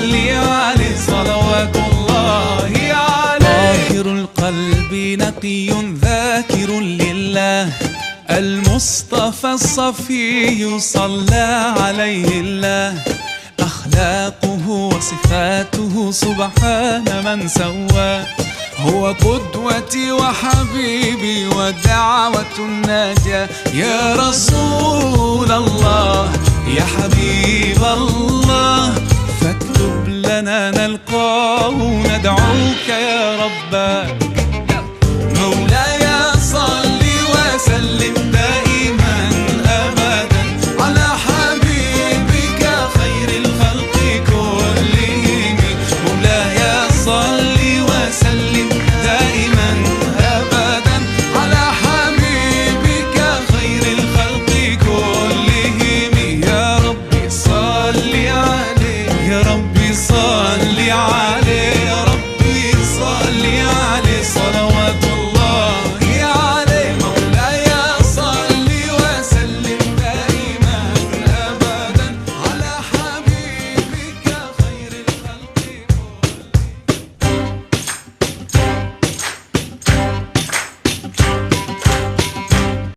صل عليه صلوات الله عليه. طاهر القلب نقي ذاكر لله، المصطفى الصفي صلى عليه الله. أخلاقه وصفاته سبحان من سواه، هو قدوتي وحبيبي ودعوة النجاة. يا رسول الله يا حبيب الله، فاكتب لنا نلقاه ندعوك يا رباه. مولاي صل وسلم دائما أبدا على حبيبك خير الخلق كلهم. مولاي صل وسلم دائما أبدا على حبيبك خير الخلق كلهم. يا ربي صل عليه، يا ربي صل